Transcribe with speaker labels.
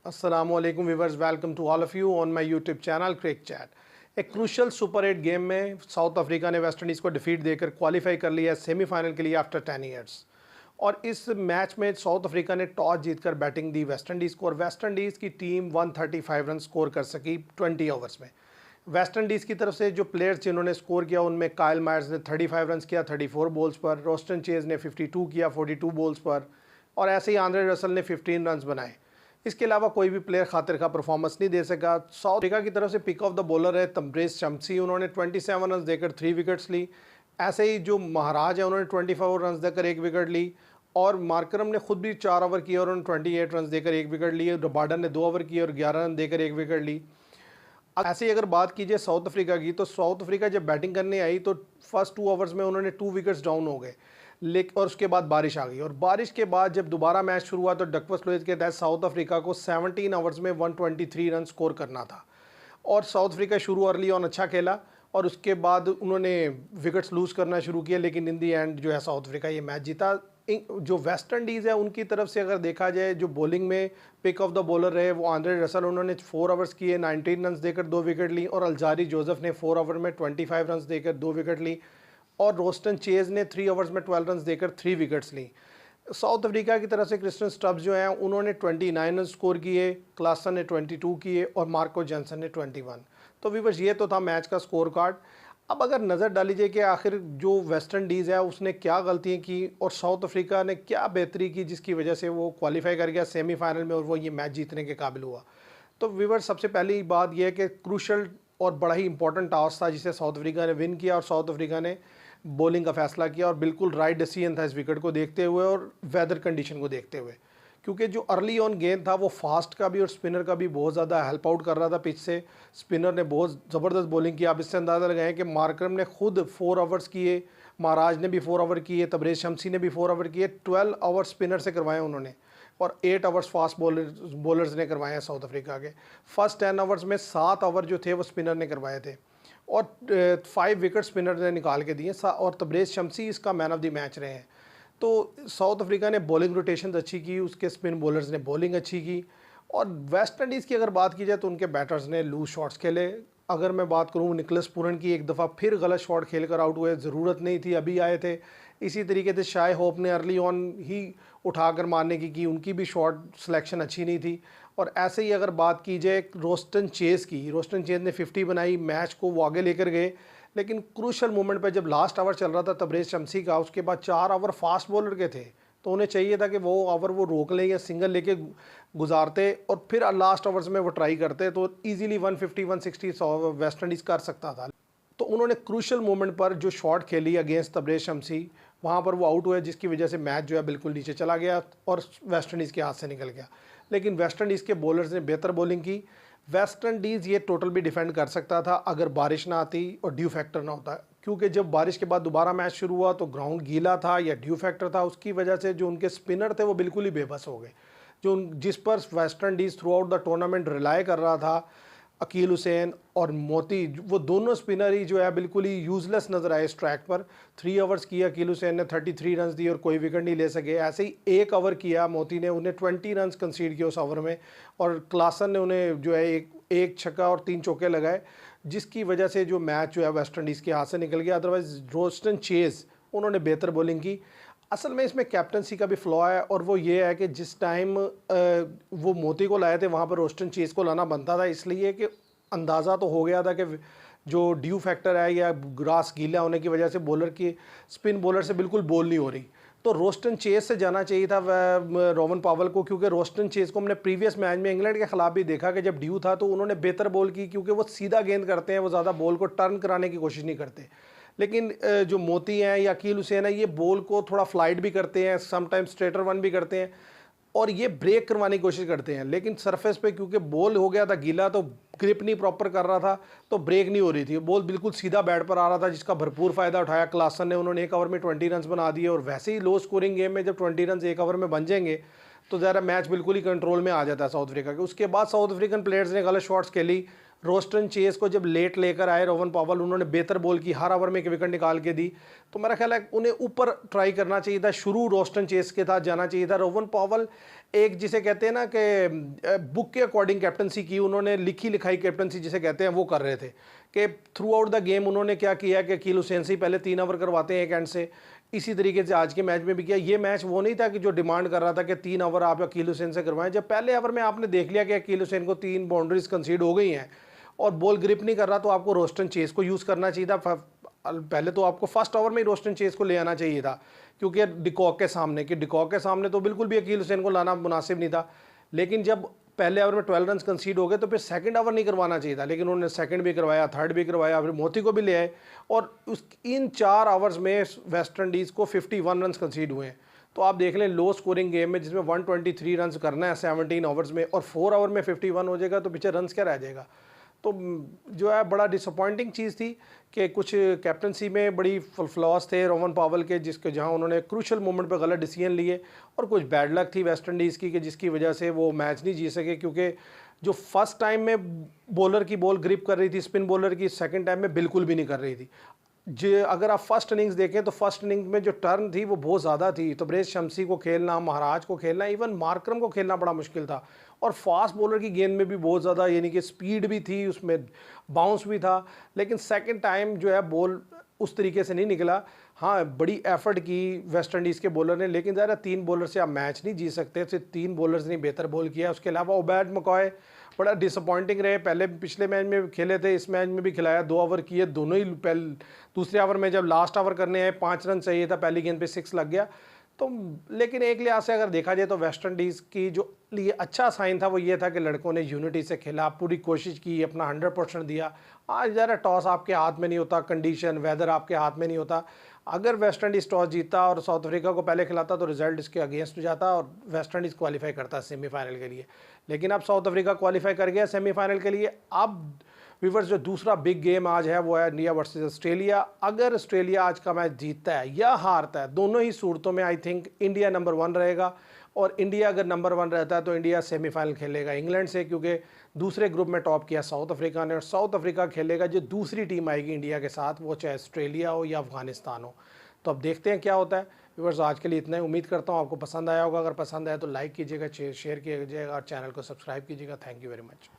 Speaker 1: अस्सलामुअलैकुम viewers, welcome to all of you on my YouTube channel Crick Chat. एक crucial super 8 game में South Africa ने West Indies को defeat देकर qualify कर लिया सेमीफाइनल के लिए आफ्टर 10 ईयर्स। और इस मैच में साउथ अफ्रीका ने टॉस जीतकर बैटिंग दी वेस्ट इंडीज़ को और वेस्ट इंडीज़ की टीम 135 रन स्कोर कर सकी 20 ओवर्स में। वेस्ट इंडीज़ की तरफ से जो प्लेयर्स जिन्होंने स्कोर किया उनमें काइल मायर्स ने 35 रन किया 34 बॉल्स पर, रोस्टन चेज ने 52 किया 42 बॉल्स पर, और ऐसे ही आंद्रे रसल ने 15 रन बनाए। इसके अलावा कोई भी प्लेयर खातिर का परफॉर्मेंस नहीं दे सका। साउथ अफ्रीका की तरफ से पिक ऑफ द बॉलर है तब्रेज़ शमसी, उन्होंने 27 रन देकर 3 विकेट्स ली। ऐसे ही जो महाराज है उन्होंने 24 रन देकर 1 विकेट ली, और मार्करम ने खुद भी 4 ओवर किए और उन्होंने 28 रन देकर 1 विकेट लिए। रबाडा ने 2 ओवर किए और 11 रन देकर 1 विकेट ली। ऐसे ही अगर बात कीजिए साउथ अफ्रीका की, तो साउथ अफ्रीका जब बैटिंग करने आई तो फर्स्ट 2 ओवर्स में उन्होंने 2 विकेट्स डाउन हो गए, लेकिन और उसके बाद बारिश आ गई, और बारिश के बाद जब दोबारा मैच शुरू हुआ तो डकवर्थ लुईस के तहत साउथ अफ्रीका को 17 ओवर्स में 123 रन स्कोर करना था। और साउथ अफ्रीका शुरू अर्ली ऑन अच्छा खेला और उसके बाद उन्होंने विकेट्स लूज़ करना शुरू किया, लेकिन इन दी एंड जो है साउथ अफ्रीका ये मैच जीता। जो वेस्ट इंडीज़ है उनकी तरफ से अगर देखा जाए, जो बॉलिंग में पिक ऑफ द बॉलर रहे वो आंद्रे रसल, उन्होंने 4 ओवर्स किए 19 रन देकर 2 विकेट ली, और अल्जारी जोसेफ ने 4 ओवर में 25 रन देकर 2 विकेट ली, और रोस्टन चेज ने 3 ओवर्स में 12 रन देकर 3 विकेट्स ली। साउथ अफ्रीका की तरफ से क्रिस्टन स्टब्स जो हैं उन्होंने 29 रन स्कोर किए, क्लासन ने 22 किए और मार्को जॉनसन ने 21। तो व्यूअर्स ये तो था मैच का स्कोर कार्ड। अब अगर नज़र डाली जाए कि आखिर जो वेस्ट इंडीज़ है उसने क्या गलतियाँ की और साउथ अफ्रीका ने क्या बेहतरी की जिसकी वजह से वो क्वालिफाई कर गया सेमीफाइनल में और वो ये मैच जीतने के काबिल हुआ। तो व्यूअर्स सबसे पहली बात यह है कि क्रूशल और बड़ा ही इंपॉर्टेंट टास्क था जिसे साउथ अफ्रीका ने विन किया, और साउथ अफ्रीका ने बॉलिंग का फैसला किया, और बिल्कुल राइट डिसीजन था इस विकेट को देखते हुए और वेदर कंडीशन को देखते हुए, क्योंकि जो अर्ली ऑन गेंद था वो फास्ट का भी और स्पिनर का भी बहुत ज़्यादा हेल्प आउट कर रहा था पिच से। स्पिनर ने बहुत ज़बरदस्त बॉलिंग की। आप इससे अंदाज़ा लगाएं कि मार्करम ने खुद 4 ओवर्स किए, महाराज ने भी 4 ओवर किए, तब्रेज़ शमसी ने भी 4 ओवर किए, 12 ओवर स्पिनर से करवाए उन्होंने, और 8 ओवर्स फास्ट बॉलर्स ने करवाए हैं साउथ अफ्रीका के। फर्स्ट 10 ओवर्स में 7 ओवर जो थे वो स्पिनर ने करवाए थे, और 5 विकेट स्पिनर ने निकाल के दिए, और तब्रेज़ शमसी इसका मैन ऑफ द मैच रहे हैं। तो साउथ अफ्रीका ने बॉलिंग रोटेशन अच्छी की, उसके स्पिन बॉलर्स ने बॉलिंग अच्छी की, और वेस्ट इंडीज़ की अगर बात की जाए तो उनके बैटर्स ने लूज शॉट्स खेले। अगर मैं बात करूं निकोलस पूरन की, एक दफ़ा फिर गलत शॉट खेलकर आउट हुए, ज़रूरत नहीं थी, अभी आए थे। इसी तरीके से शाय होप ने अर्ली ऑन ही उठाकर मारने की उनकी भी शॉट सिलेक्शन अच्छी नहीं थी। और ऐसे ही अगर बात की जाए रोस्टन चेज़ की, रोस्टन चेज़ ने 50 बनाई, मैच को वो आगे लेकर गए, लेकिन क्रूशल मोमेंट पे जब लास्ट ओवर चल रहा था तब्रेज़ शमसी का, उसके बाद 4 ओवर फास्ट बॉलर के थे, तो उन्हें चाहिए था कि वो ओवर वो रोक लें या सिंगल लेके गुजारते और फिर लास्ट ओवर्स में वो ट्राई करते, तो इजीली 150 160 वेस्ट इंडीज़ कर सकता था। तो उन्होंने क्रूशल मोमेंट पर जो शॉट खेली अगेंस्ट तब्रेज़ शमसी, वहाँ पर वो आउट हुए, जिसकी वजह से मैच जो है बिल्कुल नीचे चला गया और वेस्ट इंडीज़ के हाथ से निकल गया। लेकिन वेस्ट इंडीज़ के बॉलर्स ने बेहतर बॉलिंग की। वेस्ट इंडीज़ ये टोटल भी डिफेंड कर सकता था अगर बारिश ना आती और ड्यू फैक्टर ना होता, क्योंकि जब बारिश के बाद दोबारा मैच शुरू हुआ तो ग्राउंड गीला था या ड्यू फैक्टर था, उसकी वजह से जो उनके स्पिनर थे वो बिल्कुल ही बेबस हो गए। जिस पर West Indies through out the tournament rely कर रहा था, अकील हुसैन और मोती, वो दोनों स्पिनर ही जो है बिल्कुल ही यूज़लेस नज़र आए इस ट्रैक पर। 3 ओवर्स किया अकील हुसैन ने, 33 रन दिए और कोई विकेट नहीं ले सके। ऐसे ही 1 ओवर किया मोती ने, उन्हें 20 रन कंसीड किए उस ओवर में, और क्लासन ने उन्हें जो है एक छक्का और 3 चौके लगाए, जिसकी वजह से जो मैच जो है वेस्ट इंडीज़ के हाथ से निकल गया। अदरवाइज़ रोस्टन चेज़ उन्होंने बेहतर बॉलिंग की। असल में इसमें कैप्टनसी का भी फ्लॉ है, और वो ये है कि जिस टाइम वो मोती को लाए थे वहाँ पर रोस्टन चेज़ को लाना बनता था, इसलिए कि अंदाज़ा तो हो गया था कि जो ड्यू फैक्टर है या ग्रास गीला होने की वजह से बॉलर की स्पिन बॉलर से बिल्कुल बॉल नहीं हो रही, तो रोस्टन चेज़ से जाना चाहिए था रोवन पावल को, क्योंकि रोस्टन चेज़ को हमने प्रीवियस मैच में इंग्लैंड के खिलाफ भी देखा कि जब ड्यू था तो उन्होंने बेहतर बॉल की, क्योंकि वो सीधा गेंद करते हैं, वो ज़्यादा बॉल को टर्न कराने की कोशिश नहीं करते। लेकिन जो मोती हैं या अकील हुसैन है, ये बॉल को थोड़ा फ्लाइट भी करते हैं, समटाइम स्ट्रेटर वन भी करते हैं, और ये ब्रेक करवाने की कोशिश करते हैं, लेकिन सरफेस पे क्योंकि बॉल हो गया था गीला तो ग्रिप नहीं प्रॉपर कर रहा था, तो ब्रेक नहीं हो रही थी, बॉल बिल्कुल सीधा बैट पर आ रहा था, जिसका भरपूर फ़ायदा उठाया क्लासन ने। उन्होंने 1 ओवर में 20 रन बना दिए, और वैसे ही लो स्कोरिंग गेम में जब 20 रन 1 ओवर में बन जाएंगे तो ज़रा मैच बिल्कुल ही कंट्रोल में आ जाता है साउथ अफ्रीका के। उसके बाद साउथ अफ्रीकन प्लेयर्स ने गलत शॉट्स खेली। रोस्टन चेज़ को जब लेट लेकर आए रोवन पावल, उन्होंने बेहतर बॉल की, हर ओवर में 1 विकेट निकाल के दी, तो मेरा ख्याल है उन्हें ऊपर ट्राई करना चाहिए था। शुरू रोस्टन चेज़ के साथ जाना चाहिए था। रोवन पावल एक जिसे कहते हैं ना कि बुक के अकॉर्डिंग कैप्टनसी की, उन्होंने लिखी लिखाई कैप्टनसी जिसे कहते हैं वो कर रहे थे कि थ्रू आउट द गेम उन्होंने क्या किया कि अकील हुसैन से पहले 3 ओवर करवाते हैं एक एंड से। इसी तरीके से आज के मैच में भी किया। ये मैच वो नहीं था कि जो डिमांड कर रहा था कि 3 ओवर आप अकील हुसैन से करवाएं। जब पहले ओवर में आपने देख लिया कि अकील हुसैन को 3 बाउंड्रीज कंसीड हो गई हैं और बॉल ग्रिप नहीं कर रहा, तो आपको रोस्टन चेस को यूज़ करना चाहिए था। पहले तो आपको फर्स्ट ओवर में ही रोस्टन चेस को ले आना चाहिए था, क्योंकि डिकॉक के सामने तो बिल्कुल भी अकील हुसैन को लाना मुनासिब नहीं था। लेकिन जब पहले ओवर में 12 रन कंसीड हो गए तो फिर सेकंड ओवर नहीं करवाना चाहिए था, लेकिन उन्होंने सेकंड भी करवाया, थर्ड भी करवाया, फिर मोती को भी ले आए और इन 4 ओवर्स में वेस्ट इंडीज़ को 51 रन कंसीड हुए हैं। तो आप देख लें, लो स्कोरिंग गेम में जिसमें 123 रन करना है 17 ओवर्स में, और 4 ओवर में 51 हो जाएगा तो पीछे रन क्या रह जाएगा। तो जो है बड़ा डिसअपॉइंटिंग चीज़ थी कि कुछ कैप्टनसी में बड़ी फ्लॉस थे रोवन पावल के, जिसके जहां उन्होंने क्रूशल मोमेंट पे गलत डिसीजन लिए, और कुछ बैड लक थी वेस्ट इंडीज़ की कि जिसकी वजह से वो मैच नहीं जीत सके। क्योंकि जो फर्स्ट टाइम में बॉलर की बॉल ग्रिप कर रही थी स्पिन बॉलर की, सेकंड टाइम में बिल्कुल भी नहीं कर रही थी। जे अगर आप फर्स्ट इनिंग्स देखें तो फर्स्ट इनिंग्स में जो टर्न थी वो बहुत ज़्यादा थी। तो ब्रेस शमसी को खेलना, महाराज को खेलना, इवन मार्करम को खेलना बड़ा मुश्किल था। और फास्ट बॉलर की गेंद में भी बहुत ज़्यादा, यानी कि स्पीड भी थी, उसमें बाउंस भी था। लेकिन सेकंड टाइम जो है बॉल उस तरीके से नहीं निकला। हाँ, बड़ी एफर्ट की वेस्ट इंडीज़ के बॉलर ने, लेकिन ज़रा 3 बॉलर से आप मैच नहीं जीत सकते। सिर्फ 3 बॉलर्स ने बेहतर बॉल किया। उसके अलावा ओबैड मकॉय बड़ा डिसअपॉइंटिंग रहे। पहले पिछले मैच में खेले थे, इस मैच में भी खिलाया, 2 ओवर किए, दोनों ही दूसरे ओवर में जब लास्ट ओवर करने आए 5 रन चाहिए था, पहली गेंद पे 6 लग गया। तो लेकिन एक लिहाज से अगर देखा जाए तो वेस्ट इंडीज़ की जो लिए अच्छा साइन था वो ये था कि लड़कों ने यूनिटी से खेला, पूरी कोशिश की, अपना 100% दिया। आज ज़रा टॉस आपके हाथ में नहीं होता, कंडीशन वेदर आपके हाथ में नहीं होता। अगर वेस्ट इंडीज़ टॉस जीता और साउथ अफ्रीका को पहले खिलाता तो रिजल्ट इसके अगेंस्ट जाता और वेस्ट इंडीज़ क्वालिफाई करता सेमीफाइनल के लिए। लेकिन अब साउथ अफ्रीका क्वालिफाई कर गया सेमीफाइनल के लिए। अब व्यूवर्स, जो दूसरा बिग गेम आज है वो है इंडिया वर्सेस ऑस्ट्रेलिया। अगर ऑस्ट्रेलिया आज का मैच जीतता है या हारता है, दोनों ही सूरतों में आई थिंक इंडिया नंबर 1 रहेगा। और इंडिया अगर नंबर 1 रहता है तो इंडिया सेमीफाइनल खेलेगा इंग्लैंड से, क्योंकि दूसरे ग्रुप में टॉप किया साउथ अफ्रीका ने, और साउथ अफ्रीका खेलेगा जो दूसरी टीम आएगी इंडिया के साथ, वो चाहे ऑस्ट्रेलिया हो या अफगानिस्तान हो। तो अब देखते हैं क्या होता है। व्यूवर्स, आज के लिए इतना ही। उम्मीद करता हूँ आपको पसंद आया होगा। अगर पसंद आया तो लाइक कीजिएगा, शेयर कीजिएगा और चैनल को सब्सक्राइब कीजिएगा। Thank you very much.